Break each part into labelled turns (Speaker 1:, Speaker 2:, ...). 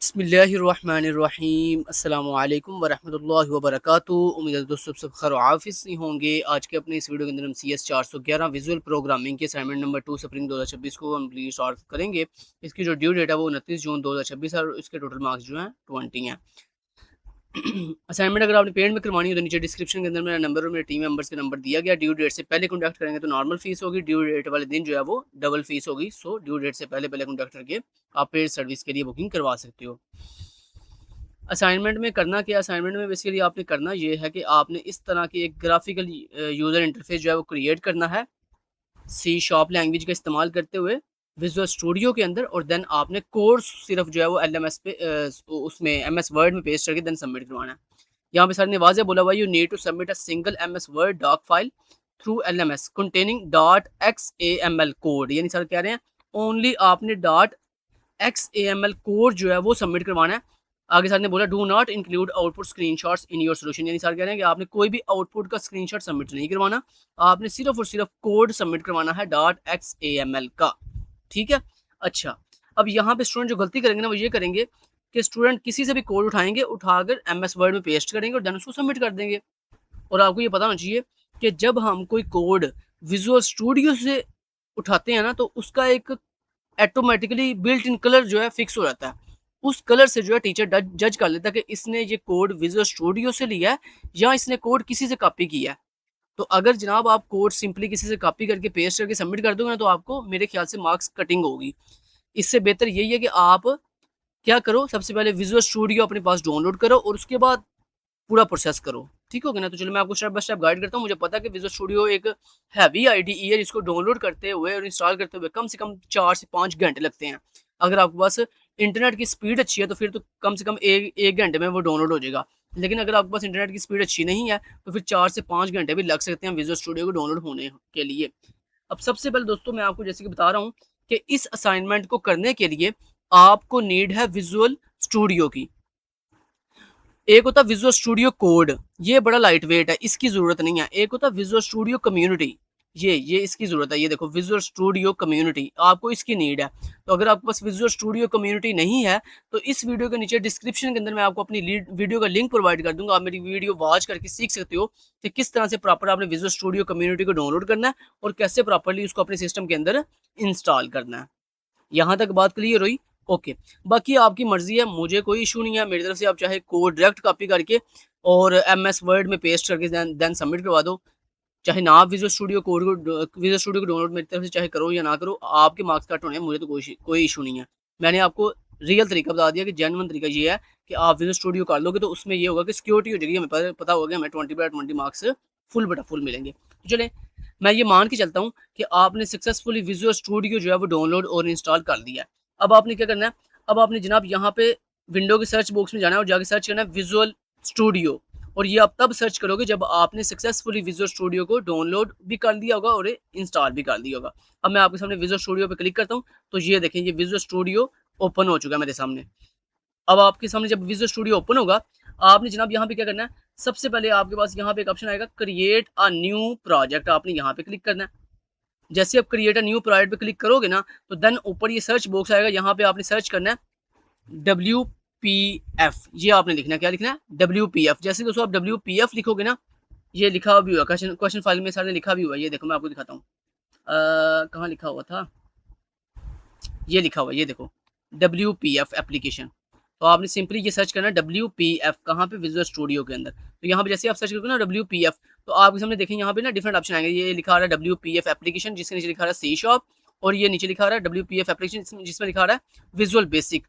Speaker 1: बिस्मिल्लाहिर्रहमानिर्रहीम अस्सलामुअलैकुम वरहमतुल्लाहि वबरकातुहू। उम्मीद है दोस्तों सब खैर आफिस से होंगे। आज के अपने इस वीडियो के अंदर हम CS 411 विजुअल प्रोग्रामिंग के असाइनमेंट नंबर 2 स्प्रिंग 2026 को कंप्लीट सॉल्व करेंगे। इसकी जो ड्यू डेट है वो 29 जून 2026 है और इसके टोटल मार्क्स जो हैं 20 हैं। असाइनमेंट अगर आपने पेड में करवानी हो तो नीचे डिस्क्रिप्शन के अंदर मेरा नंबर और मेरे टीम मेंबर्स का नंबर दिया गया। ड्यू डेट से पहले कॉन्टैक्ट करेंगे तो नॉर्मल फीस होगी, ड्यू डेट वाले दिन जो है वो डबल फीस होगी। सो ड्यू डेट से पहले पहले कॉन्टैक्ट करके आप पेड सर्विस के लिए बुकिंग करवा सकते हो। असाइनमेंट में करना क्या, असाइनमेंट में बेसिकली आपने करना ये है कि आपने इस तरह की एक ग्राफिकल यूज़र इंटरफेस जो है वो क्रिएट करना है सी शार्प लैंग्वेज का इस्तेमाल करते हुए विजुअल स्टूडियो के अंदर, और देन आपने कोर्स सिर्फ जो है वो LMS पे उसमें MS वर्ड में पेस्ट करके देन सबमिट करवाना है। यहाँ पे सर ने वाज़ेह बोला हुआ you need to submit a single MS word doc file through LMS containing .xaml code, यानी सर कह रहे हैं ओनली आपने .xaml कोड जो है वो सबमिट करवाना है। आगे सर ने बोला do not include output screenshots in your solution, यानी सर कह रहे हैं कि आपने कोई भी आउटपुट का स्क्रीनशॉट सबमिट नहीं करवाना, आपने सिर्फ और सिर्फ कोड सबमिट करवाना है .xaml का। ठीक है। अच्छा, अब यहाँ पे स्टूडेंट जो गलती करेंगे ना वो ये करेंगे कि स्टूडेंट किसी से भी कोड उठाएंगे, उठाकर MS वर्ड में पेस्ट करेंगे और देन उसको सबमिट कर देंगे। और आपको ये पता होना चाहिए कि जब हम कोई कोड विजुअल स्टूडियो से उठाते हैं ना तो उसका एक ऑटोमेटिकली बिल्ट इन कलर जो है फिक्स हो जाता है। उस कलर से जो है टीचर जज कर लेता है कि इसने ये कोड विजुअल स्टूडियो से लिया है या इसने कोड किसी से कॉपी किया है। तो अगर जनाब आप कोड सिंपली किसी से कॉपी करके पेस्ट करके सबमिट कर दोगे ना तो आपको मेरे ख्याल से मार्क्स कटिंग होगी। इससे बेहतर यही है कि आप क्या करो, सबसे पहले विजुअल स्टूडियो अपने पास डाउनलोड करो और उसके बाद पूरा प्रोसेस करो। ठीक हो गया ना? तो चलो मैं आपको स्टेप बाय स्टेप गाइड करता हूँ। मुझे पता है कि विजुअल स्टूडियो एक हैवी IDE है जिसको डाउनलोड करते हुए और इंस्टॉल करते हुए कम से कम 4 से 5 घंटे लगते हैं। अगर आपके पास इंटरनेट की स्पीड अच्छी है तो फिर तो कम से कम एक घंटे में वो डाउनलोड हो जाएगा। लेकिन अगर आपके पास इंटरनेट की स्पीड अच्छी नहीं है तो फिर 4 से 5 घंटे भी लग सकते हैं विजुअल स्टूडियो को डाउनलोड होने के लिए। अब सबसे पहले दोस्तों मैं आपको जैसे कि बता रहा हूँ कि इस असाइनमेंट को करने के लिए आपको नीड है विजुअल स्टूडियो की। एक होता है विजुअल स्टूडियो कोड, ये बड़ा लाइट वेट है, इसकी जरूरत नहीं है। एक होता है विजुअल स्टूडियो कम्युनिटी, ये इसकी जरूरत है। ये देखो विजुअल स्टूडियो कम्युनिटी, आपको इसकी नीड है। तो अगर आपके पास विजुअल स्टूडियो कम्युनिटी नहीं है तो इस वीडियो के नीचे डिस्क्रिप्शन के अंदर मैं आपको अपनी वीडियो का लिंक प्रोवाइड कर दूंगा। आप मेरी वीडियो वॉच करके सीख सकते हो कि किस तरह से प्रॉपर आपने विजुअल स्टूडियो कम्युनिटी को डाउनलोड करना है और कैसे प्रॉपरली उसको अपने सिस्टम के अंदर इंस्टॉल करना है। यहाँ तक बात क्लियर हुई? ओके। बाकी आपकी मर्जी है, मुझे कोई इशू नहीं है। मेरी तरफ से आप चाहे कोड डायरेक्ट कॉपी करके और MS वर्ड में पेस्ट करके देन सबमिट करवा दो। चाहे ना आप विजुअल स्टूडियो कोड को विजुअल स्टूडियो को डाउनलोड मेरी तरफ से चाहे करो या ना करो, आपके मार्क्स कट होने हैं, मुझे तो कोई इशू नहीं है। मैंने आपको रियल तरीका बता दिया कि जेन्युइन तरीका ये है कि आप विजुअल स्टूडियो कर लोगे तो उसमें ये होगा कि सिक्योरिटी हो जाएगी, हमें पता होगा हमें 20/20 मार्क्स फुल बटा फुल मिलेंगे। तो चले, मैं ये मान के चलता हूँ कि आपने सक्सेसफुली विजुअल स्टूडियो जो है वो डाउनलोड और इंस्टॉल कर लिया है। अब आपने क्या करना है, अब आपने जनाब यहाँ पे विंडो के सर्च बॉक्स में जाना है और जाके सर्च करना है विजुअल स्टूडियो। और ये आप तब सर्च करोगे जब आपने सक्सेसफुली विजुअल स्टूडियो को डाउनलोड भी कर लिया होगा और इंस्टॉल भी कर लिया होगा। अब मैं आपके सामने विजुअल स्टूडियो पे क्लिक करता हूँ तो ये देखें, ये विजुअल स्टूडियो ओपन हो चुका है मेरे सामने। अब आपके सामने जब विजुअल स्टूडियो ओपन होगा, आपने जनाब यहाँ पे क्या करना है, सबसे पहले आपके पास यहाँ पे एक ऑप्शन आएगा क्रिएट अ न्यू प्रोजेक्ट, आपने यहाँ पे क्लिक करना है। जैसे आप क्रिएट अ न्यू प्रोजेक्ट पे क्लिक करोगे ना तो देन ऊपर ये सर्च बॉक्स आएगा, यहाँ पे आपने सर्च करना है WPF। ये आपने लिखना है, क्या लिखना है? WPF। जैसे दोस्तों आप WPF लिखोगे ना, ये लिखा हुआ भी हुआ क्वेश्चन फाइल में, सर ने लिखा भी हुआ। ये देखो मैं आपको दिखाता हूँ, कहाँ लिखा हुआ था, ये लिखा हुआ, ये देखो WPF एप्लीकेशन। तो आपने सिंपली ये सर्च करना है WPF, कहाँ पे? विजुअल स्टूडियो के अंदर। तो यहाँ पे जैसे आप सर्च करोगे ना WPF तो आपके सामने देखें यहाँ पे ना डिफरेंट ऑप्शन आएंगे। ये लिखा आ रहा है WPF एप्लीकेशन, जिसके नीचे लिखा रहा है सी शॉप, और ये नीचे लिखा रहा है WPF एप्लीकेशन जिसमें लिखा रहा है विजुअल बेसिक।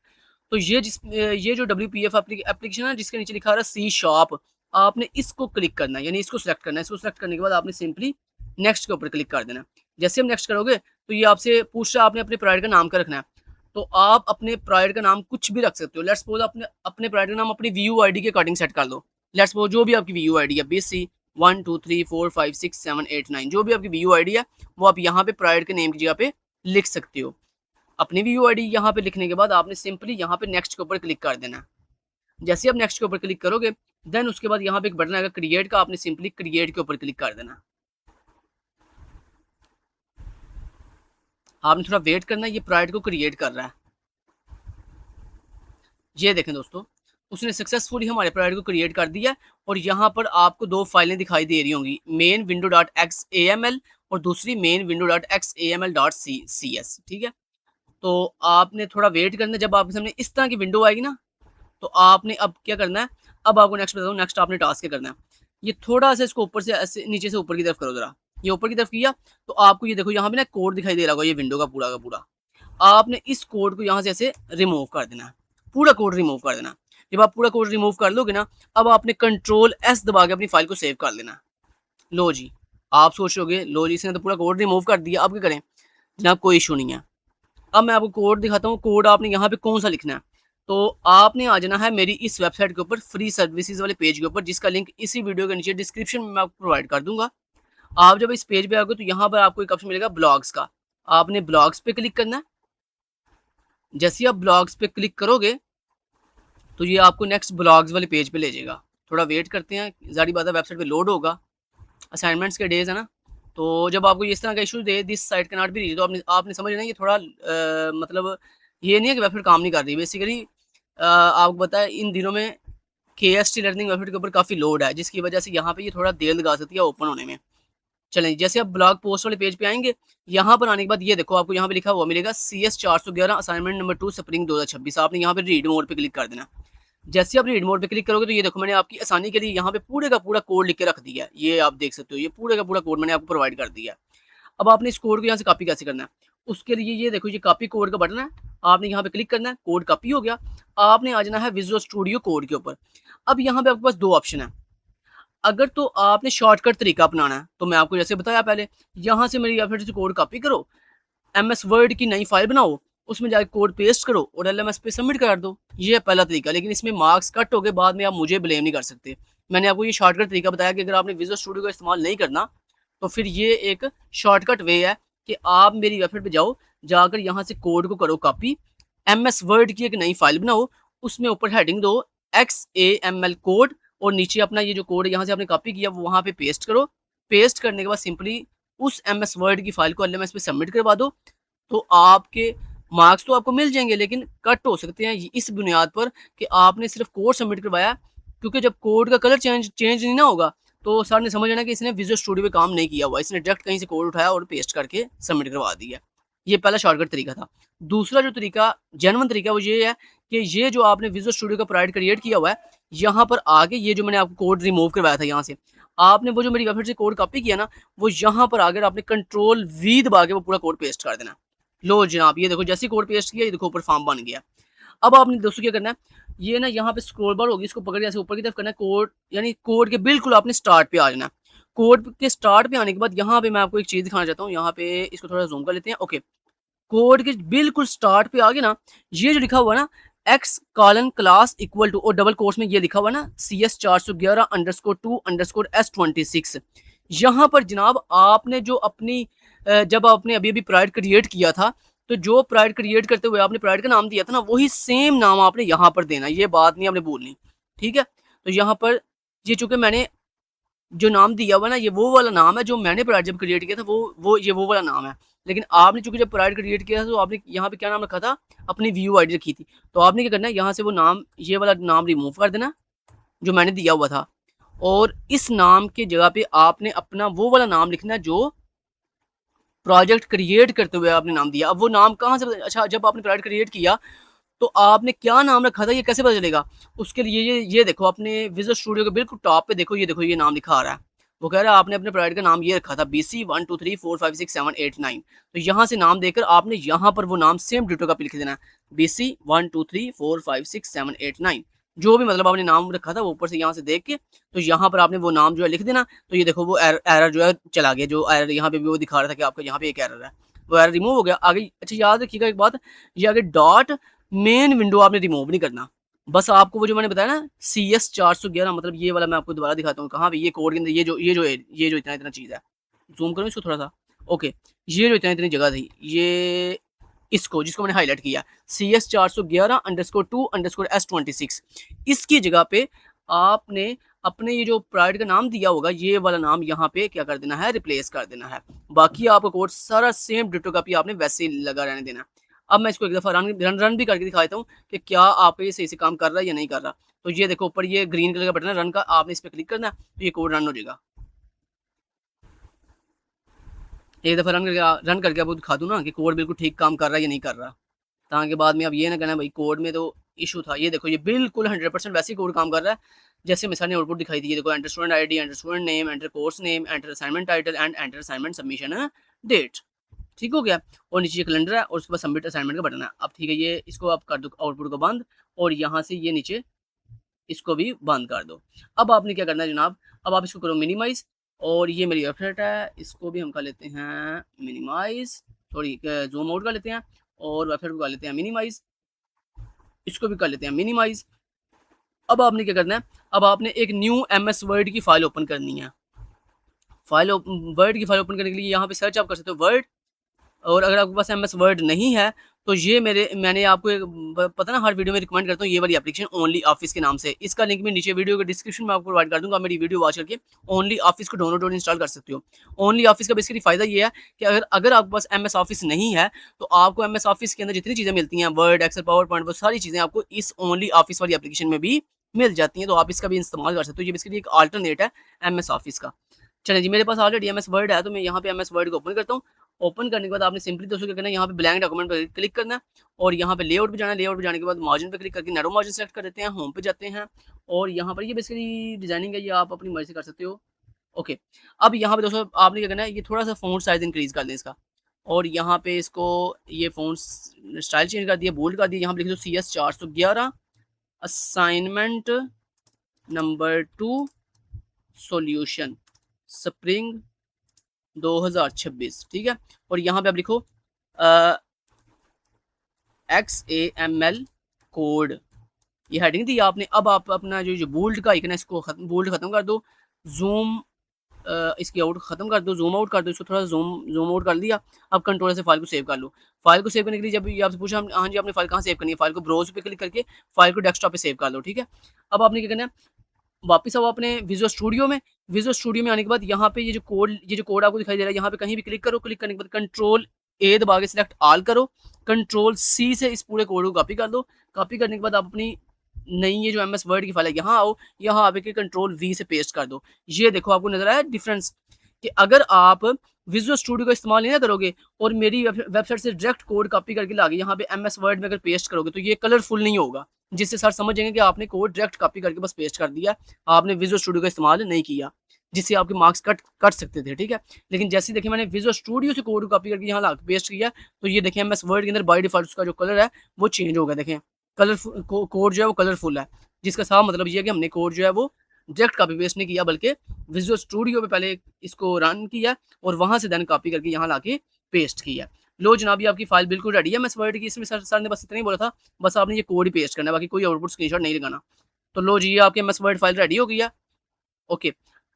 Speaker 1: तो ये जो WPF एप्लीकेशन है जिसके नीचे लिखा रहा है सी शॉप, आपने इसको क्लिक करना है, यानी इसको सेलेक्ट करना है। इसको सेलेक्ट करने के बाद आपने सिंपली नेक्स्ट के ऊपर क्लिक कर देना। जैसे हम नेक्स्ट करोगे तो ये आपसे पूछ रहा है आपने अपने प्रोवाइडर का नाम क्या रखना है। तो आप अपने प्रोवाइडर का नाम कुछ भी रख सकते हो। लेट्स सपोज अपने अपने प्रोवाइडर का नाम अपनी VUID के अकॉर्डिंग सेट कर लो। लेट्स सपोज जो भी आपकी VUID है, BC 1 2 3 4 5 6 7 8 9, जो भी आपकी VUID है वो आप यहाँ पे प्रोवाइडर के नेम की जगह पे लिख सकते हो। अपनी VUID यहाँ पे लिखने के बाद आपने सिंपली यहाँ पे नेक्स्ट के ऊपर क्लिक कर देना। जैसे आप नेक्स्ट के ऊपर क्लिक करोगे देन उसके बाद यहाँ पे एक बटन आएगा क्रिएट का, आपने सिंपली क्रिएट के ऊपर क्लिक कर देना। आपने थोड़ा वेट करना है, ये प्रोवाइडर को क्रिएट कर रहा है। ये देखें दोस्तों, उसने सक्सेसफुली हमारे प्रोजेक्ट को क्रिएट कर दिया और यहाँ पर आपको दो फाइलें दिखाई दे रही होंगी, main window dot X A M L और दूसरी main window dot X A M L dot C S. ठीक है, तो आपने थोड़ा वेट करना है। जब आपके सामने इस तरह की विंडो आएगी ना, तो आपने अब क्या करना है, अब आपको नेक्स्ट बताऊँ, नेक्स्ट आपने टास्क क्या करना है। ये थोड़ा सा इसको ऊपर से ऐसे नीचे से ऊपर की तरफ करो जरा, ये ऊपर की तरफ किया तो आपको ये देखो यहाँ पे ना कोड दिखाई दे रहा होगा, ये विंडो का पूरा। आपने इस कोड को यहाँ से ऐसे रिमूव कर देना है, पूरा कोड रिमूव कर देना। जब आप पूरा कोड रिमूव कर लोगे ना, अब आपने कंट्रोल एस दबा के अपनी फाइल को सेव कर लेना। लो जी, आप सोचोगे लो जी इसने तो पूरा कोड रिमूव कर दिया, अब क्या करें। जनाब कोई इशू नहीं है, अब मैं आपको कोड दिखाता हूँ। कोड आपने यहाँ पे कौन सा लिखना है, तो आपने आ जाना है मेरी इस वेबसाइट के ऊपर, फ्री सर्विसेज वाले पेज के ऊपर, जिसका लिंक इसी वीडियो के नीचे डिस्क्रिप्शन में मैं आपको प्रोवाइड कर दूंगा। आप जब इस पेज पे आओगे तो यहाँ पर आपको एक ऑप्शन मिलेगा ब्लॉग्स का, आपने ब्लॉग्स पे क्लिक करना है। जैसे ही आप ब्लॉग्स पे क्लिक करोगे तो ये आपको नेक्स्ट ब्लॉग्स वाले पेज पे ले जाएगा। थोड़ा वेट करते हैं, ज़ाहिर बात है वेबसाइट पे लोड होगा, असाइनमेंट्स के डेज है ना। तो जब आपको इस तरह का issue they this site can not be reached, तो आपने समझ लेना ये थोड़ा मतलब ये नहीं है कि वेबसाइट काम नहीं कर रही। बेसिकली आपको पता है इन दिनों में KST लर्निंग वेबसाइट के ऊपर काफ़ी लोड है, जिसकी वजह से यहाँ पे ये थोड़ा देर लगा सकती है ओपन होने में। चलें, जैसे आप ब्लॉग पोस्ट वाले पेज पे आएंगे, यहाँ पर आने के बाद ये देखो आपको यहाँ पे लिखा हुआ मिलेगा CS 411 असाइनमेंट नंबर 2 स्प्रिंग 2026। आपने यहाँ पे रीड मोड पे क्लिक कर देना। जैसे आप रीड मोड पे क्लिक करोगे तो ये देखो मैंने आपकी आसानी के लिए यहाँ पे पूरे का पूरा कोड लिख के रख दिया है। ये आप देख सकते हो, ये पूरे का पूरा कोड मैंने आपको प्रोवाइड कर दिया है। अब आपने इस कोड को यहाँ से कॉपी कैसे करना है, उसके लिए ये देखो ये कॉपी कोड का बटन है, आपने यहाँ पे क्लिक करना है, कोड कॉपी हो गया। आपने आ जाना है विजुअल स्टूडियो कोड के ऊपर। अब यहाँ पे आपके पास दो ऑप्शन है। अगर तो आपने शॉर्टकट तरीका अपनाना है तो मैं आपको जैसे बताया पहले, यहाँ से मेरी वेबसाइट से कोड कॉपी करो, MS वर्ड की नई फाइल बनाओ, उसमें जाके कोड पेस्ट करो और LMS पे सबमिट कर दो। ये है पहला तरीका, लेकिन इसमें मार्क्स कट हो गए, बाद में आप मुझे ब्लेम नहीं कर सकते। मैंने आपको ये शॉर्टकट तरीका बताया कि अगर आपने विजुअल स्टूडियो का इस्तेमाल नहीं करना तो फिर ये एक शॉर्टकट वे है कि आप मेरी वेबसाइट पे जाओ, जाकर यहाँ से कोड को करो कॉपी, MS वर्ड की एक नई फाइल बनाओ, उसमें ऊपर हेडिंग दो XAML कोड और नीचे अपना ये जो कोड यहाँ से आपने कॉपी किया वो वहाँ पे पेस्ट करो। पेस्ट करने के बाद सिंपली उस MS वर्ड की फाइल को LMS पे सबमिट करवा दो, तो आपके मार्क्स तो आपको मिल जाएंगे, लेकिन कट हो सकते हैं इस बुनियाद पर कि आपने सिर्फ कोड सबमिट करवाया। क्योंकि जब कोड का कलर चेंज नहीं ना होगा तो सर ने समझ लेना कि इसने विजुअल स्टूडियो पे काम नहीं किया हुआ, इसने डायरेक्ट कहीं से कोड उठाया और पेस्ट करके सबमिट करवा दिया। ये पहला शॉर्टकट तरीका था। दूसरा जो तरीका जेन्युइन तरीका वो ये है कि ये जो आपने विजुअल स्टूडियो का प्रोवाइड क्रिएट किया हुआ है, यहाँ पर आगे ये जो मैंने आपको कोड रिमूव करवाया था, यहाँ से आपने वो जो मेरी वेबसाइट से कोड कॉपी किया ना, वो यहाँ पर आकर आपने कंट्रोल V दबा के वो पूरा कोड पेस्ट कर देना। लो जनाब, ये देखो जैसे कोड पेस्ट किया, ये देखो ऊपर फॉर्म बन गया। अब आपने दोस्तों क्या करना है, ये ना यहाँ पे स्क्रॉल बार होगी, इसको पकड़ के ऐसे ऊपर की तरफ करना है, कोड यानी कोड के बिल्कुल आपने स्टार्ट पे आ जाना है। कोड के स्टार्ट पे आने के बाद यहाँ पे मैं आपको एक चीज़ दिखाना चाहता हूँ, यहाँ पे इसको थोड़ा जूम कर लेते हैं। ओके, कोड के बिल्कुल स्टार्ट पे आगे ना ये जो लिखा हुआ ना x क्लास इक्वल टू और डबल कोर्स में ये लिखा हुआ ना CS 411_2_S26। यहाँ पर जनाब आपने जो अपनी जब आपने अभी अभी प्राइड क्रिएट किया था, तो जो प्राइड क्रिएट करते हुए आपने प्राइड का नाम दिया था ना, वही सेम नाम आपने यहाँ पर देना, ये बात नहीं आपने भूलनी। ठीक है, तो यहाँ पर ये चूंकि मैंने जो नाम दिया हुआ ना, ये वो वाला नाम है जो मैंने प्राइड जब क्रिएट किया था, ये वो वाला नाम है। लेकिन आपने चूंकि जब प्राइड क्रिएट किया था तो आपने यहाँ पे क्या नाम रखा था, अपनी व्यू आईडी रखी थी। तो आपने क्या करना है, यहाँ से वो नाम ये वाला नाम रिमूव कर देना जो मैंने दिया हुआ था, और इस नाम के जगह पे आपने अपना वो वाला नाम लिखना है जो प्रोजेक्ट क्रिएट करते हुए आपने नाम दिया। अब वो नाम कहाँ से अच्छा, जब आपने प्रोजेक्ट क्रिएट किया तो आपने क्या नाम रखा था ये कैसे पता चलेगा। उसके लिए ये देखो अपने विजुअल स्टूडियो के बिल्कुल टॉप पे देखो, ये नाम लिखा आ रहा है। वो कह रहा है आपने अपने प्रोजेक्ट का नाम ये रखा था BC 1 2 3 4 5 6 7 8 9। तो यहाँ से नाम देकर आपने यहाँ पर वो नाम सेम डिटो का लिख देना है, BC 1 2 3 4 5 6 7 8 9। जो भी मतलब आपने नाम रखा था वो ऊपर से यहाँ से देख के तो यहाँ पर आपने वो नाम जो है लिख देना। तो ये देखो वो एरर जो है चला गया, जो एरर यहाँ पे भी वो दिखा रहा था कि आपका यहाँ पे एक एरर है, वो एरर रिमूव हो गया। आगे अच्छा याद रखिएगा एक बात, ये आगे डॉट मेन विंडो आपने रिमूव नहीं करना, बस आपको वो जो मैंने बताया ना CS 411 मतलब ये वाला मैं आपको दोबारा दिखाता हूँ कहाँ पे, ये कोड के अंदर ये जो इतना चीज़ है, जूम करूँ इसको थोड़ा सा। ओके, ये जो इतनी जगह थी, ये इसको जिसको मैंने हाईलाइट किया CS 411_2_S26, इसकी जगह पे आपने अपने ये जो प्राइड का नाम दिया होगा ये वाला नाम यहाँ पे क्या कर देना है, रिप्लेस कर देना है। बाकी आपका कोड सारा सेम डिटो कॉपी आपने वैसे ही लगा रहने देना। अब मैं इसको एक दफ़ा रन भी करके दिखा देता हूँ कि क्या आपका ये सही से काम कर रहा है या नहीं कर रहा। तो ये देखो ऊपर ये ग्रीन कलर का बटन है रन का, आपने इस पे क्लिक करना है तो ये कोड रन हो जाएगा। एक दफ़ा रन करके आपको दिखा दूँ ना कि कोड बिल्कुल ठीक काम कर रहा है या नहीं कर रहा, ताकि बाद में आप ये ना कहना भाई कोड में तो इशू था। ये देखो ये बिल्कुल 100% वैसे ही कोड काम कर रहा है जैसे मिसाल ने आउटपुट दिखाई दी। ये देखो enter student ID, enter student name, enter course name, enter assignment title and enter assignment submission date. ठीक हो गया। और नीचे कैलेंडर है और उसके बाद सबमिट असाइनमेंट का बटन है। अब ठीक है, ये इसको आप कर दो आउटपुट को बंद और यहाँ से ये नीचे इसको भी बंद कर दो। अब आपने क्या करना है जनाब, अब आप इसको करो मिनिमाइज और ये मेरी वेबसाइट है, इसको भी हम कर लेते हैं मिनिमाइज, थोड़ी जूम आउट कर लेते हैं और वेबसाइट को कर लेते हैं मिनिमाइज, इसको भी कर लेते हैं मिनिमाइज। अब आपने क्या करना है, अब आपने एक न्यू MS वर्ड की फाइल ओपन करनी है। वर्ड की फाइल ओपन करने के लिए यहाँ पे सर्च आप कर सकते हो वर्ड, और अगर आपके पास MS वर्ड नहीं है तो ये मैंने आपको पता ना हर वीडियो में रिकमेंड करता हूँ ये वाली एप्लीकेशन ओनली ऑफिस के नाम से। इसका लिंक मैं नीचे वीडियो के डिस्क्रिप्शन में आपको प्रोवाइड कर दूंगा। मेरी वीडियो वॉच करके ओनली ऑफिस को डाउनलोड और इंस्टॉल कर सकते हो। ओनली ऑफिस का बेसिकली फायदा ये है कि अगर आपके पास MS ऑफिस नहीं है तो आपको MS ऑफिस के अंदर जितनी चीज़ें मिलती हैं वर्ड, एक्सेल, पावर पॉइंट, वो सारी चीज़ें आपको इस ओनली ऑफिस वाली एप्लीकेशन में भी मिल जाती हैं। तो आप इसका भी इस्तेमाल कर सकते हो। ये बेसिकली एक अल्टरनेट है MS ऑफिस का। चलिए जी, मेरे पास ऑलरेडी MS वर्ड है तो मैं यहाँ पे MS वर्ड को ओपन करता हूँ। ओपन करने के बाद आपने सिंपली दोस्तों क्या करना है, यहाँ पे ब्लैंक डॉक्यूमेंट पर क्लिक करना है और यहाँ पे लेआउट पे जाना है। लेआउट पे जाने के बाद मार्जिन पे क्लिक करके नैरो मार्जिन सेलेक्ट कर देते हैं, होम पे जाते हैं और यहाँ पर ये बेसिकली डिजाइनिंग है, ये आप अपनी मर्जी से कर सकते हो। ओके, अब यहाँ पे दोस्तों आपने क्या करना है, ये थोड़ा सा फ़ॉन्ट साइज इंक्रीज कर दें इसका और यहाँ पे इसको ये फ़ॉन्ट स्टाइल चेंज कर दिया, बोल्ड कर दिया। यहाँ पे लिख दो CS 411 assignment number 2 solution spring 2026, ठीक है। और यहाँ पे आप लिखो XAML कोड, ये हेडिंग दी आपने। अब आप अपना जो बोल्ड का आइकन है इसको बोल्ड खत्म कर दो, जूम इसकी आउट खत्म कर दो, जूम आउट कर दो, इसको थोड़ा जूम आउट कर दिया। अब कंट्रोल से फाइल को सेव कर लो। फाइल को सेव करने के लिए जब ये आपसे पूछा हाँ जी आपने फाइल कहाँ सेव करनी है, फाइल को ब्राउज पे क्लिक करके फाइल को डेस्कटॉप पे सेव कर लो, ठीक है। अब आपने क्या करना है, वापस आओ अपने विजुअल स्टूडियो में। विजुअल स्टूडियो में आने के बाद यहाँ पे ये जो कोड आपको दिखाई दे रहा है यहाँ पे कहीं भी क्लिक करो। क्लिक करने के बाद कंट्रोल A दबा के सिलेक्ट ऑल करो, कंट्रोल C से इस पूरे कोड को कॉपी कर दो। कॉपी करने के बाद आप अपनी नई ये जो MS वर्ड की फाइल है यहाँ आओ, यहाँ आके कंट्रोल V से पेस्ट कर दो। ये देखो आपको नजर आया डिफरेंस कि अगर आप विजुअल स्टूडियो का इस्तेमाल नहीं करोगे और मेरी वेबसाइट से डायरेक्ट कोड कॉपी करके लाके यहाँ पे MS वर्ड में अगर पेस्ट करोगे तो ये कलरफुल नहीं होगा, जिससे सर समझ जाएंगे कि आपने कोड डायरेक्ट कॉपी करके बस पेस्ट कर दिया, आपने विजुअल स्टूडियो का इस्तेमाल नहीं किया, जिससे आपके मार्क्स कट सकते थे, ठीक है। लेकिन जैसे देखिए मैंने विजुअल स्टूडियो से कोड कॉपी करके यहाँ ला पेस्ट किया तो ये देखिए MS वर्ड के अंदर बाय डिफॉल्ट उसका जो कलर है वो चेंज हो गया। देखें कलरफुल कोड जो है वो कलरफुल है, जिसका साफ मतलब ये है कि हमने कोड जो है वो डायरेक्ट कॉपी पेस्ट नहीं किया बल्कि विजुअल स्टूडियो पे पहले इसको रन किया और वहां से देन कॉपी करके यहाँ लाके पेस्ट किया। लो जनाब, ये आपकी फाइल बिल्कुल रेडी है MS वर्ड की। इसमें सर ने बस इतना ही बोला था, बस आपने ये कोड ही पेस्ट करना है, बाकी कोई आउटपुट स्क्रीनशॉट नहीं लगाना। तो लो जी, ये आपके MS वर्ड फाइल रेडी हो गया। ओके,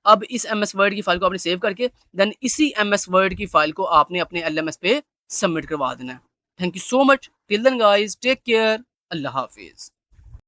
Speaker 1: अब इस MS वर्ड की फाइल को आपने सेव करके देन इसी MS वर्ड की फाइल को आपने अपने LMS पे सबमिट करवा देना है। Thank you so much, till then guys, take care, अल्लाह हाफिज।